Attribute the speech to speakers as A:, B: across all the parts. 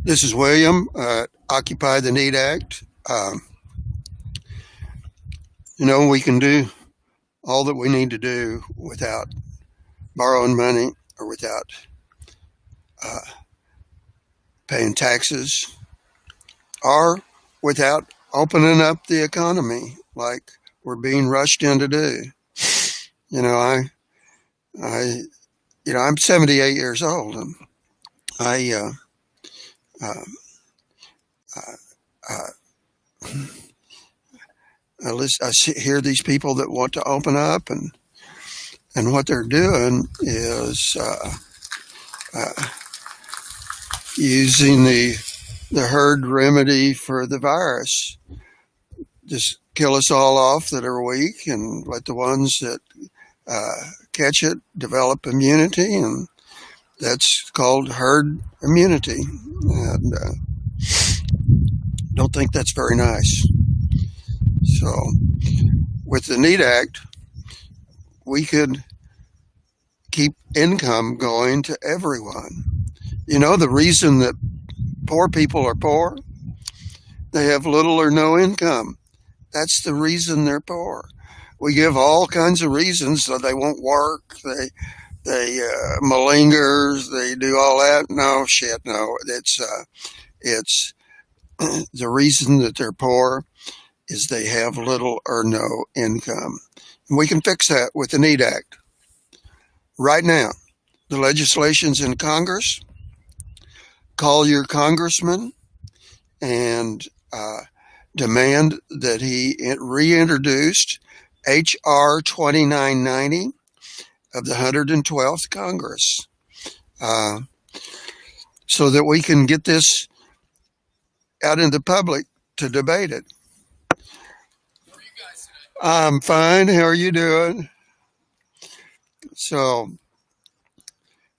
A: This is William, Occupy the Need Act. We can do all that we need to do without borrowing money or without uh, paying taxes or without opening up the economy like we're being rushed in to do. You know, I, I'm 78 years old, and I, uh, uh, uh, I hear these people that want to open up, and what they're doing is uh, using the herd remedy for the virus. Just kill us all off that are weak, and let the ones that catch it develop immunity, and that's called herd immunity. And don't think that's very nice. So, with the NEAT Act, we could keep income going to everyone. The reason that poor people are poor, they have little or no income. That's the reason they're poor. We give all kinds of reasons so they won't work. They malingers. They do all that. No shit. No, it's the reason that they're poor is they have little or no income. And we can fix that with the NEAT Act. Right now, the legislation's in Congress. Call your congressman and demand that he reintroduced H.R. 2990 of the 112th Congress, so that we can get this out in the public to debate it. I'm fine. How are you doing? So,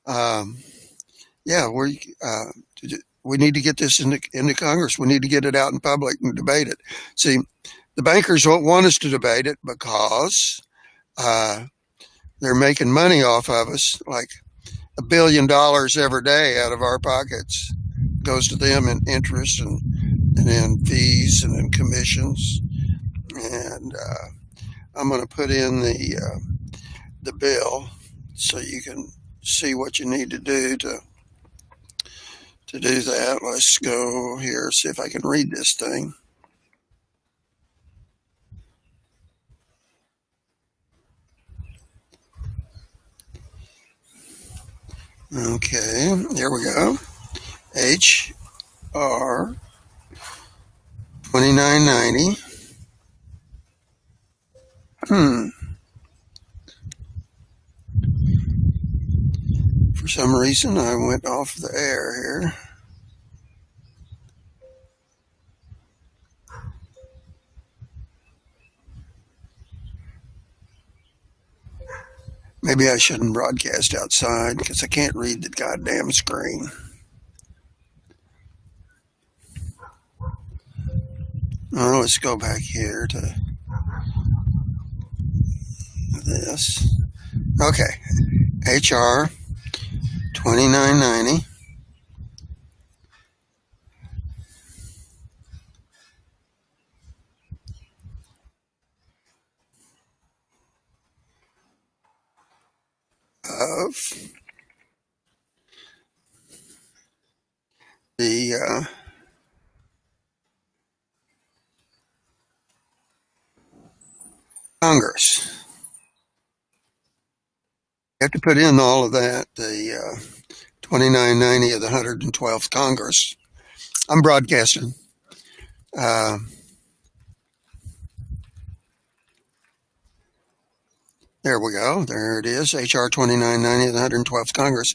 A: yeah, we need to get this into Congress. We need to get it out in public and debate it. See, the bankers won't want us to debate it because they're making money off of us, like $1 billion every day out of our pockets goes to them in interest and in fees and in commissions. And I'm going to put in the bill so you can see what you need to do to do that. Let's go here, see if I can read this thing. Okay, here we go. H.R. 2990. For some reason, I went off the air here. Maybe I shouldn't broadcast outside because I can't read the goddamn screen. Oh, let's go back here to this. Okay, H.R. 2990. Of the Congress. You have to put in all of that, the 2990 of the 112th Congress. I'm broadcasting. There we go. There it is, H.R. 2990 of the 112th Congress.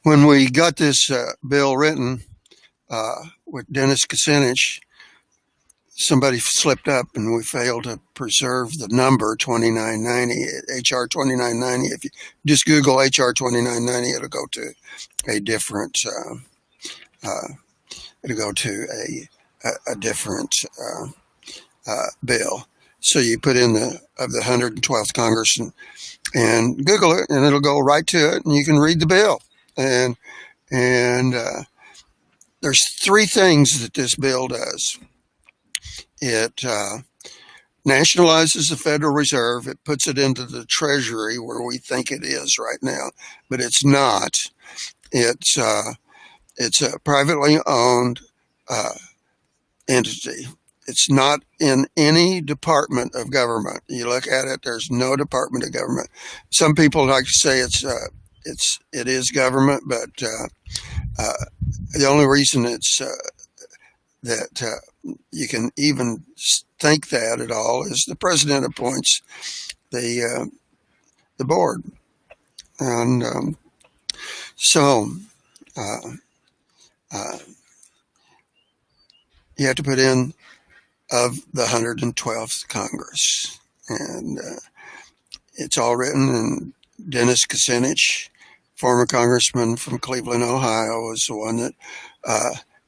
A: When we got this bill written with Dennis Kucinich, somebody slipped up and we failed to preserve the number 2990, H.R. 2990. If you just Google H.R. 2990, it'll go to a different, bill. So you put in the 112th Congress and Google it, and it'll go right to it, and you can read the bill. And there's three things that this bill does. It nationalizes the Federal Reserve. It puts it into the Treasury where we think it is right now, but it's not. It's a privately owned entity. It's not in any department of government. You look at it, there's no department of government. Some people like to say it is government, but the only reason it's that you can even think that at all is the president appoints the board, and so you have to put in of the 112th Congress, and it's all written. And Dennis Kucinich, former congressman from Cleveland, Ohio, was the one that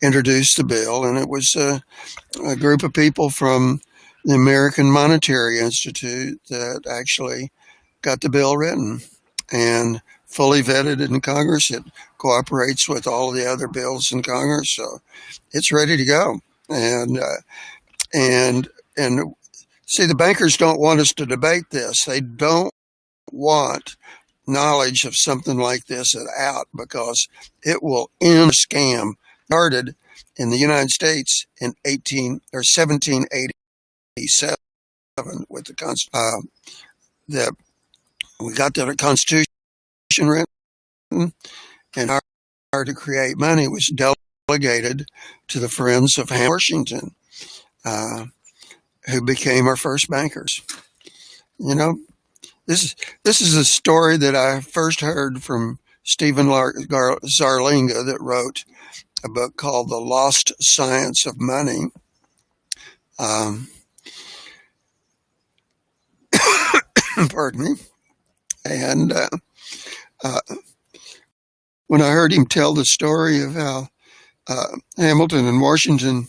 A: introduced the bill, and it was a group of people from the American Monetary Institute that actually got the bill written and fully vetted in Congress. It cooperates with all the other bills in Congress, so it's ready to go. And see, the bankers don't want us to debate this. They don't want knowledge of something like this out because it will end a scam started in the United States in 1787 with the Constitution. That we got the Constitution written, and our power to create money was delegated to the friends of Washington, who became our first bankers. You know, this is a story that I first heard from Stephen Zarlinga, that wrote a book called The Lost Science of Money. Pardon me. And when I heard him tell the story of how Hamilton and Washington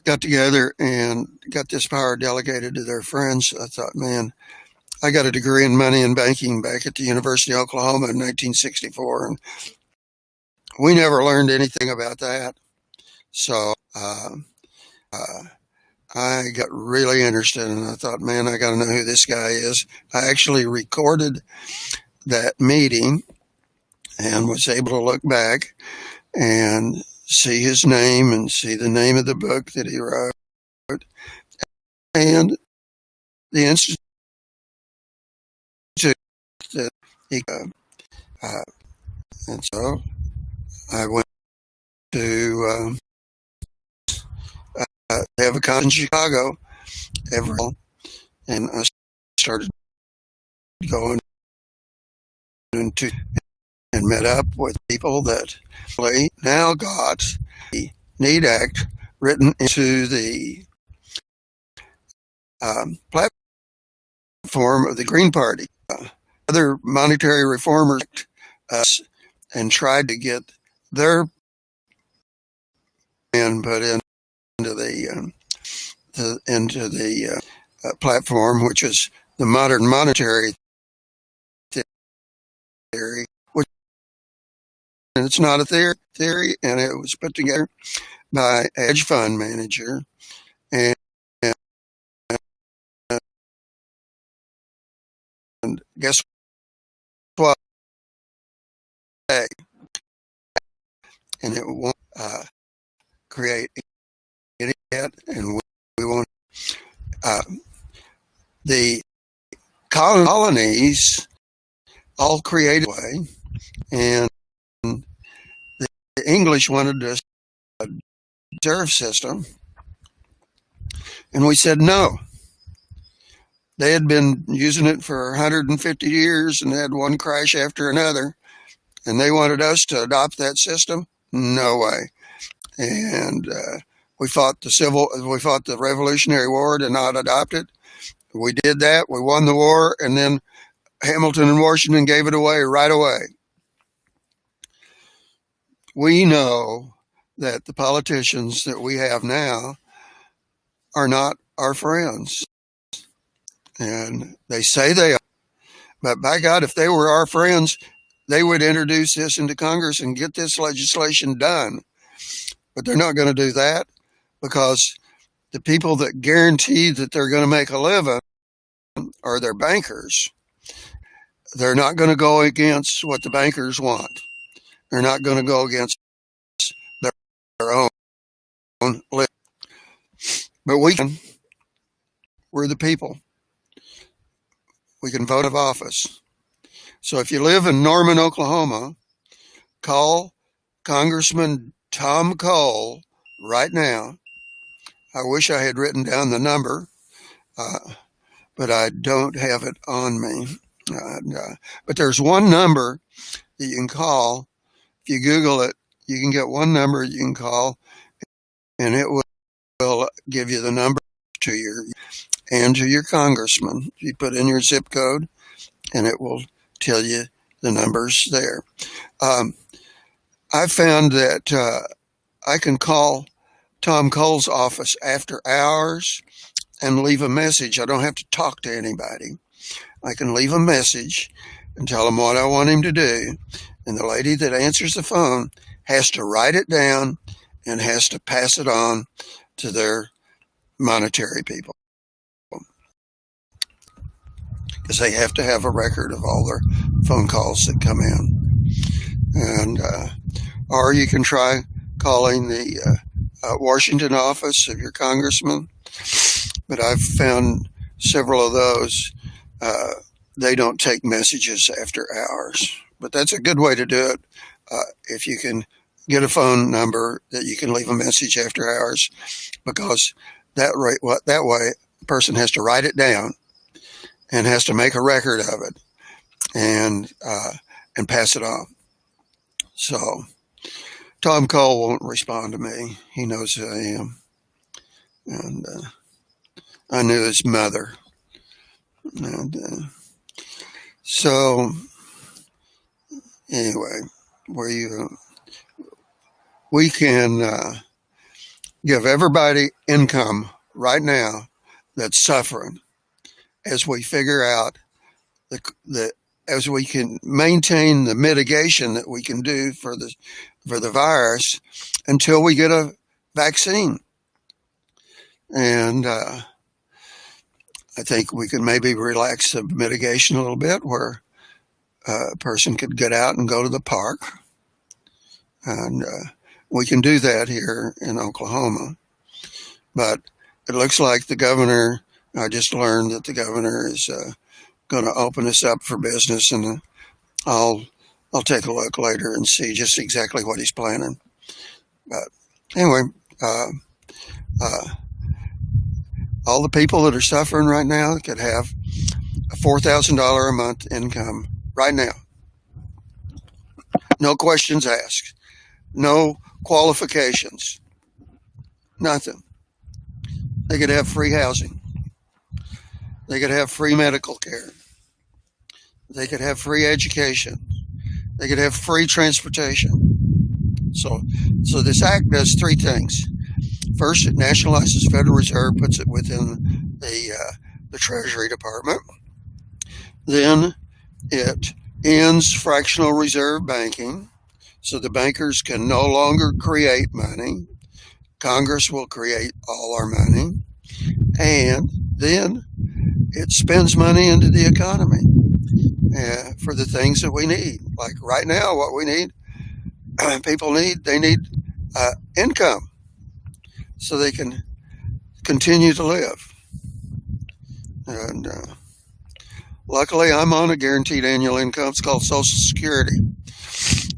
A: got together and got this power delegated to their friends, I thought, man, I got a degree in money and banking back at the University of Oklahoma in 1964, and we never learned anything about that. So I got really interested, and I thought, man, I got to know who this guy is. I actually recorded that meeting and was able to look back and see his name and see the name of the book that he wrote and the institute that he and so I went to have a con in Chicago and I started going into and met up with people that now got the NEAT Act written into the platform of the Green Party. Other monetary reformers and tried to get their plan put into the platform, which is the modern monetary theory, and it's not a theory, and it was put together by a hedge fund manager, and guess what? And it won't create any debt, and we won't. The colonies all created way, and the English wanted a reserve system, and we said no. They had been using it for 150 years and had one crash after another, and they wanted us to adopt that system. No way. And we fought the Revolutionary War to not adopt it. We did that. We won the war, and then Hamilton and Washington gave it away right away. We know that the politicians that we have now are not our friends. And they say they are. But by God, if they were our friends, they would introduce this into Congress and get this legislation done. But they're not going to do that because the people that guarantee that they're going to make a living are their bankers. They're not going to go against what the bankers want. They're not going to go against their own living. But we're the people. We can vote of office. So if you live in Norman, Oklahoma, call Congressman Tom Cole right now. I wish I had written down the number, but I don't have it on me. But there's one number that you can call. If you Google it, you can get one number you can call, and it will give you the number to your congressman. You put in your zip code, and it will tell you the numbers there. I found that I can call Tom Cole's office after hours and leave a message. I don't have to talk to anybody. I can leave a message and tell him what I want him to do. And the lady that answers the phone has to write it down and has to pass it on to their monetary people, because they have to have a record of all their phone calls that come in. And or you can try calling the Washington office of your congressman. But I've found several of those, they don't take messages after hours. But that's a good way to do it. If you can get a phone number that you can leave a message after hours, because that way the person has to write it down and has to make a record of it and pass it on. So Tom Cole won't respond to me. He knows who I am. And I knew his mother. And so anyway, we can give everybody income right now that's suffering, as we figure out as we can maintain the mitigation that we can do for the virus until we get a vaccine. And I think we can maybe relax the mitigation a little bit, where a person could get out and go to the park. And we can do that here in Oklahoma. But it looks like I just learned that the governor is going to open us up for business, and I'll take a look later and see just exactly what he's planning. But anyway, all the people that are suffering right now could have a $4,000 a month income right now. No questions asked. No qualifications. Nothing. They could have free housing. They could have free medical care. They could have free education. They could have free transportation. So this act does three things. First, it nationalizes Federal Reserve, puts it within the Treasury Department. Then it ends fractional reserve banking, so the bankers can no longer create money. Congress will create all our money. And then it spends money into the economy for the things that we need. Like right now, what we need, people need income so they can continue to live. And luckily, I'm on a guaranteed annual income. It's called Social Security.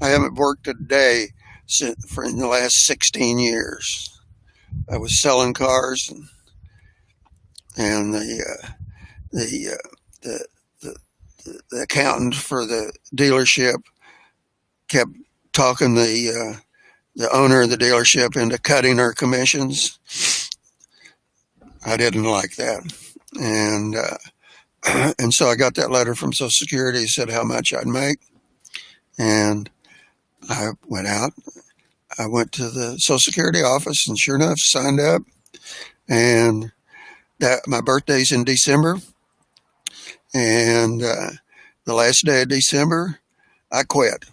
A: I haven't worked a day in the last 16 years. I was selling cars, and the accountant for the dealership kept talking the owner of the dealership into cutting her commissions. I didn't like that, and so I got that letter from Social Security. It said how much I'd make, and I went out. I went to the Social Security office, and sure enough, signed up. And my birthday's in December, and the last day of December, I quit.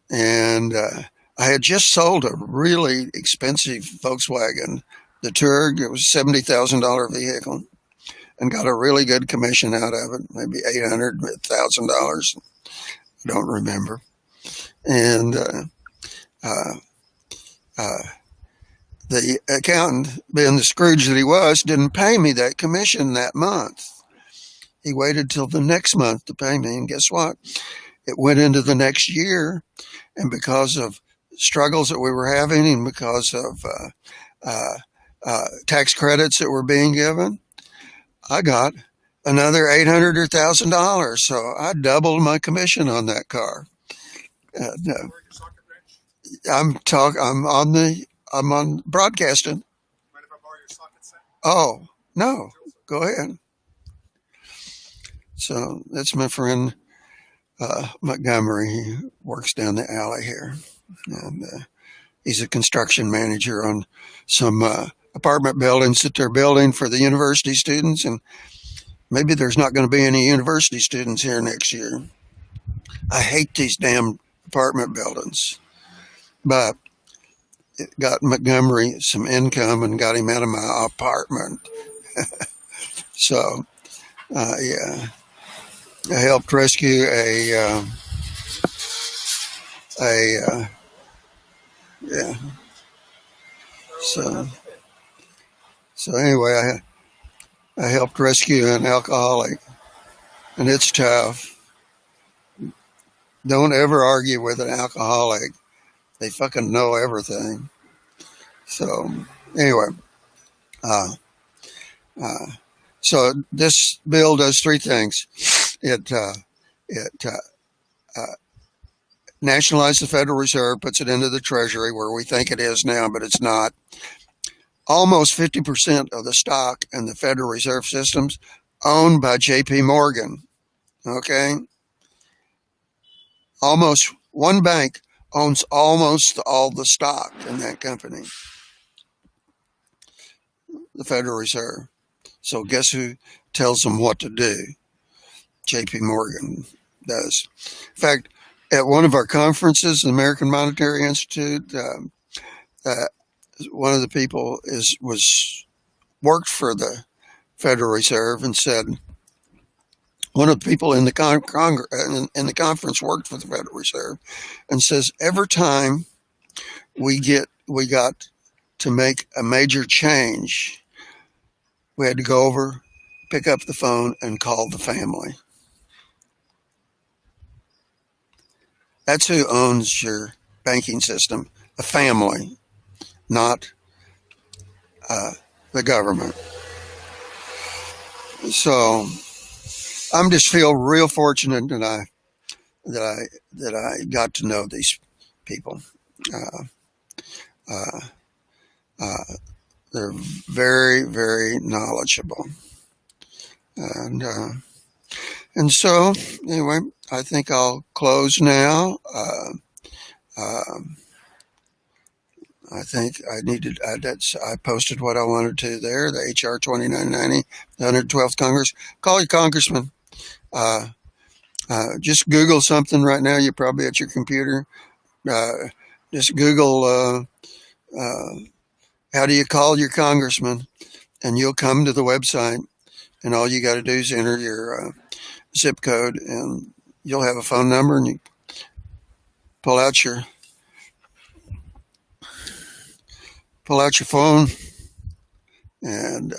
A: And I had just sold a really expensive Volkswagen, the Touareg. It was a $70,000 vehicle, and got a really good commission out of it, maybe $800,000. I don't remember. And uh, uh, the accountant, being the Scrooge that he was, didn't pay me that commission that month. He waited till the next month to pay me, and guess what? It went into the next year, and because of struggles that we were having, and because of tax credits that were being given, I got another $800,000. So I doubled my commission on that car. No, I'm on broadcasting. Oh no, go ahead. So that's my friend Montgomery. He works down the alley here, and he's a construction manager on some apartment buildings that they're building for the university students, and maybe there's not going to be any university students here next year. I hate these damn apartment buildings, but it got Montgomery some income and got him out of my apartment. So, yeah, I helped rescue a yeah. So, so anyway, I helped rescue an alcoholic, and it's tough. Don't ever argue with an alcoholic. They fucking know everything. So, anyway, uh, uh, so this bill does three things. It nationalizes the Federal Reserve, puts it into the Treasury where we think it is now, but it's not. Almost 50% of the stock in the Federal Reserve systems owned by J.P. Morgan. Okay, almost one bank owns almost all the stock in that company, the Federal Reserve. So guess who tells them what to do? J.P. Morgan does. In fact, at one of our conferences, the American Monetary Institute, one of the people was worked for the Federal Reserve and said one of the people in the conference worked for the Federal Reserve and says every time we got to make a major change, we had to go over, pick up the phone, and call the family. That's who owns your banking system, a family, not the government. So I'm just feel real fortunate that I got to know these people. Uh, uh, uh, they're very, very knowledgeable, and so anyway, I think I'll close now. Um, I think I posted what I wanted to there. The HR 2990, the 112th Congress. Call your congressman. Uh, just Google something right now. You're probably at your computer. Uh, just Google how do you call your congressman, and you'll come to the website. And all you got to do is enter your zip code, and you'll have a phone number, and you pull out your phone, and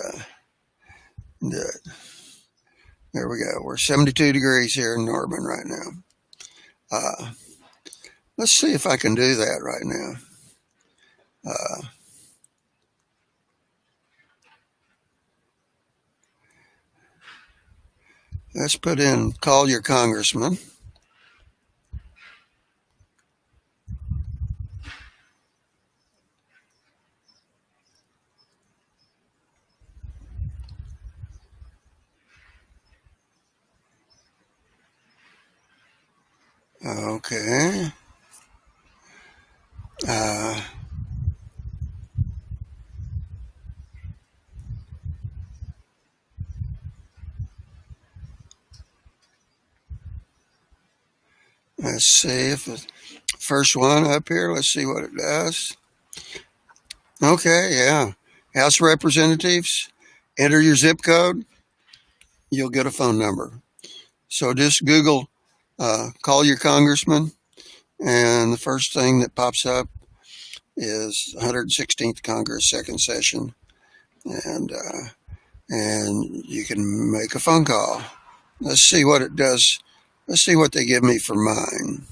A: there we go. We're 72 degrees here in Norman right now. Let's see if I can do that right now. Let's put in call your congressman. Okay. Let's see if the first one up here, let's see what it does. Okay, yeah. House of Representatives, enter your zip code, you'll get a phone number. So just Google, call your congressman, and the first thing that pops up is 116th Congress, second session, and you can make a phone call. Let's see what it does. Let's see what they give me for mine.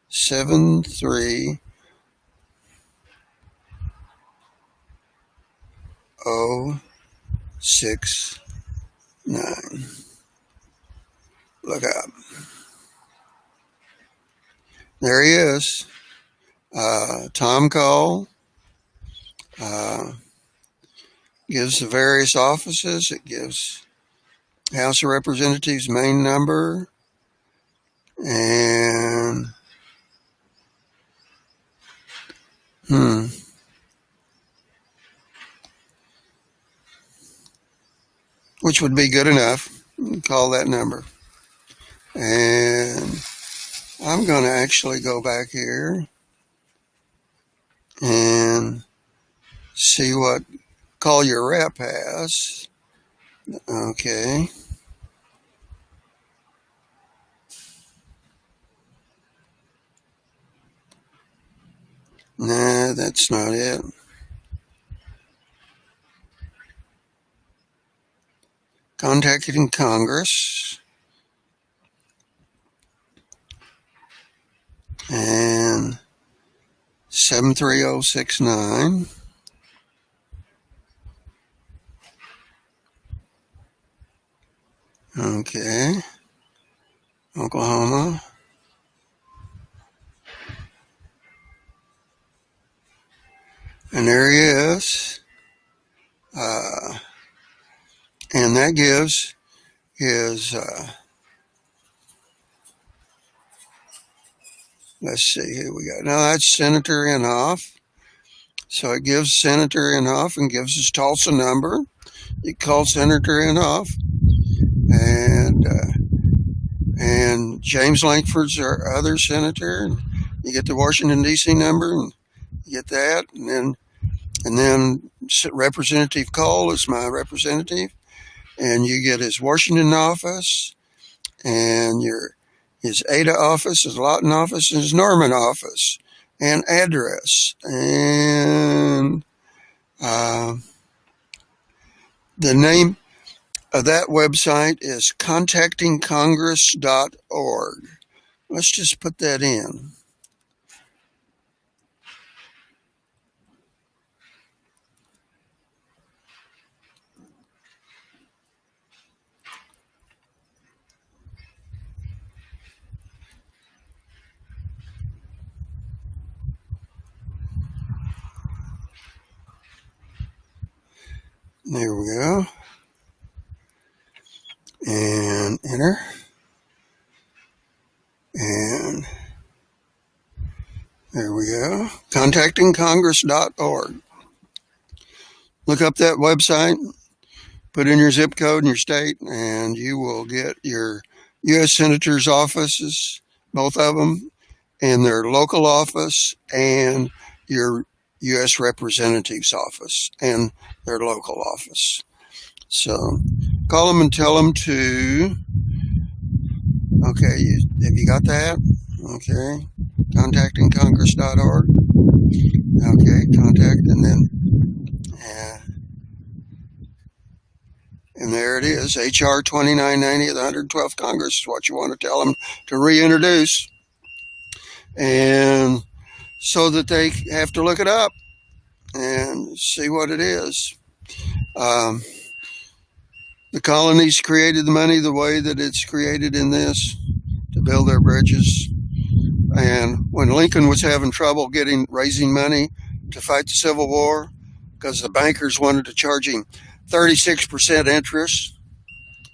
A: 73069. Look up. There he is. Tom Cole. Gives the various offices. It gives House of Representatives main number, and which would be good enough. Call that number. And I'm going to actually go back here and see what Call Your Rep has. Okay. Nah, that's not it. Contacting Congress. And 73069. Okay. Oklahoma. And there he is. And that gives his, let's see, here we go. Now that's Senator Inhofe. So it gives Senator Inhofe and gives his Tulsa number. You call Senator Inhofe. And James Lankford's our other senator. And you get the Washington, D.C. number, and you get that. And then Representative Cole is my representative. And you get his Washington office, and his Ada office, his Lawton office, and his Norman office, and address. And the name of that website is contactingcongress.org. Let's just put that in. There we go. And enter. And there we go. Contactingcongress.org. Look up that website, put in your zip code and your state, and you will get your U.S. Senator's offices, both of them, and their local office, and your U.S. Representative's office, and their local office. So call them and tell them to, okay, have you got that? Okay, contactingcongress.org. Okay, contact, and then, and there it is, H.R. 2990 of the 112th Congress is what you want to tell them to reintroduce. And so that they have to look it up and see what it is. The colonies created the money the way that it's created in this to build their bridges. And when Lincoln was having trouble raising money to fight the Civil War, because the bankers wanted to charge him 36% interest,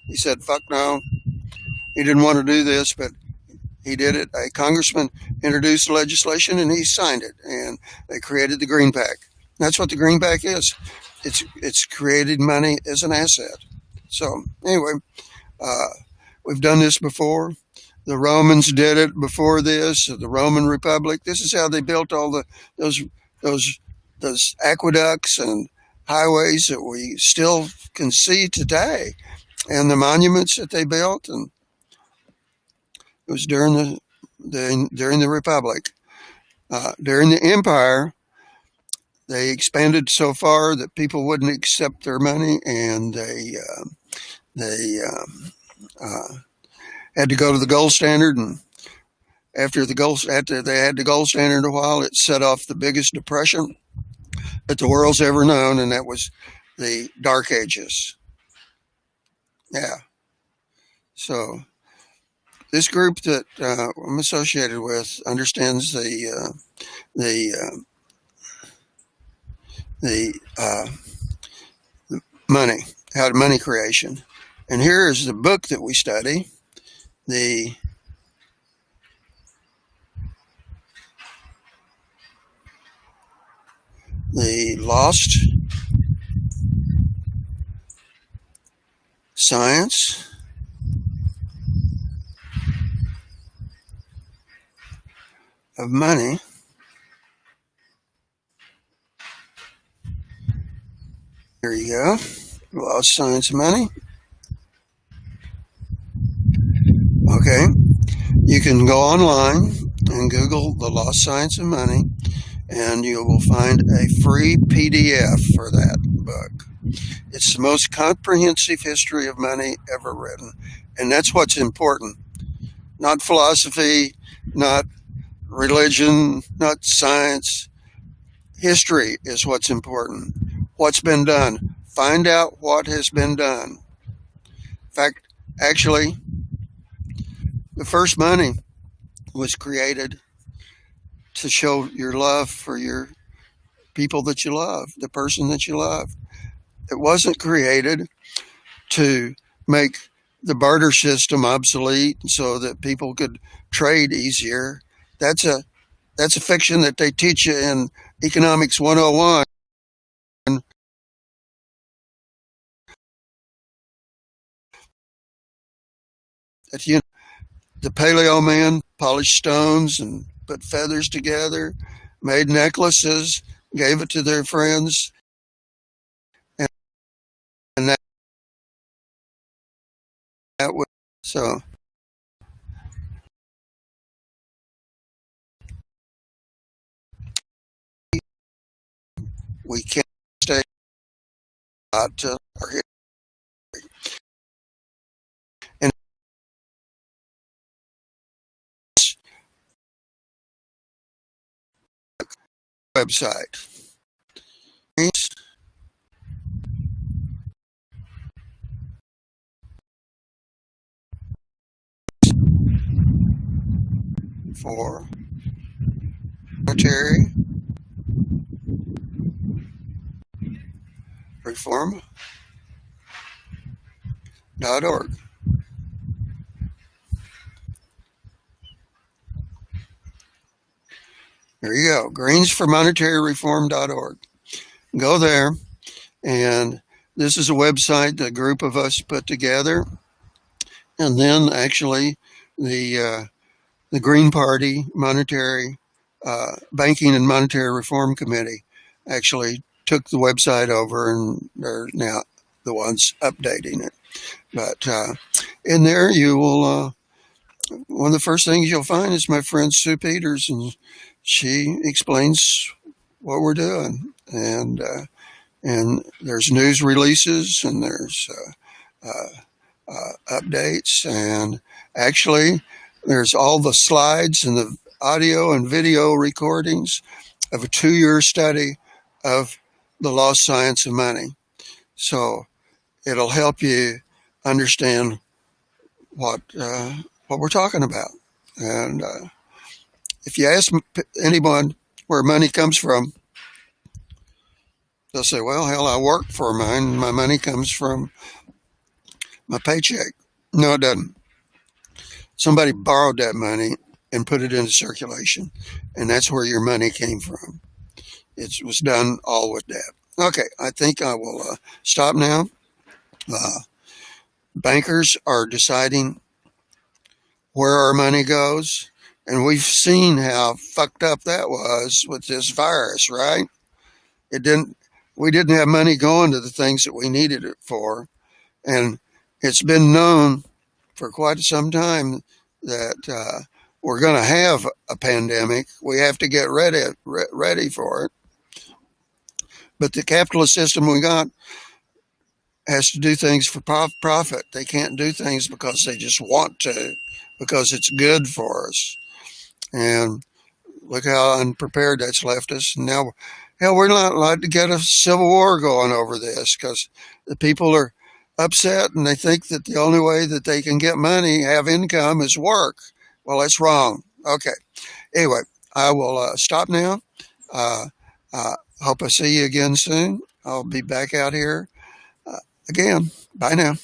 A: he said, fuck no. He didn't want to do this, but he did it. A congressman introduced the legislation and he signed it, and they created the Greenback. That's what the Greenback is. It's created money as an asset. So anyway, we've done this before. The Romans did it before this, the Roman Republic. This is how they built all those those those aqueducts and highways that we still can see today, and the monuments that they built. And it was during the Republic. During the Empire, they expanded so far that people wouldn't accept their money, and they had to go to the gold standard. And after they had the gold standard a while, it set off the biggest depression that the world's ever known, and that was the Dark Ages. Yeah. So this group that I'm associated with understands the money, how to money creation. And here is the book that we study, the Lost Science of Money. Here you go. Lost Science of Money. Okay. You can go online and Google the Lost Science of Money, and you will find a free PDF for that book. It's the most comprehensive history of money ever written. And that's what's important. Not philosophy, not religion, not science. History is what's important. What's been done. Find out what has been done. In fact, actually, the first money was created to show your love for your people that you love, the person that you love. It wasn't created to make the barter system obsolete so that people could trade easier. That's a fiction that they teach you in Economics 101. That the paleo man polished stones and put feathers together, made necklaces, gave it to their friends, and that was so. We can't stay out to our history. And website. For monetary reform.org. There you go. greensformonetaryreform.org. Go there, and this is a website that a group of us put together. And then actually the Green Party Monetary Banking and Monetary Reform Committee actually took the website over, and they're now the ones updating it. But in there, you will one of the first things you'll find is my friend Sue Peters, and she explains what we're doing. And there's news releases, and there's updates, and actually there's all the slides and the audio and video recordings of a 2-year study of the lost science of money. So it'll help you understand what we're talking about. And if you ask anyone where money comes from, they'll say, well, hell, I work for mine. My money comes from my paycheck. No, it doesn't. Somebody borrowed that money and put it into circulation, and that's where your money came from. It was done all with debt. Okay, I think I will stop now. Bankers are deciding where our money goes. And we've seen how fucked up that was with this virus, right? It didn't, we didn't have money going to the things that we needed it for. And it's been known for quite some time that we're going to have a pandemic. We have to get ready for it. But the capitalist system we got has to do things for profit. They can't do things because they just want to, because it's good for us. And look how unprepared that's left us. Now, hell, we're not allowed to get a civil war going over this because the people are upset and they think that the only way that they can get money, have income, is work. Well, that's wrong. Okay. Anyway, I will stop now. Uh, hope I see you again soon. I'll be back out here again. Bye now.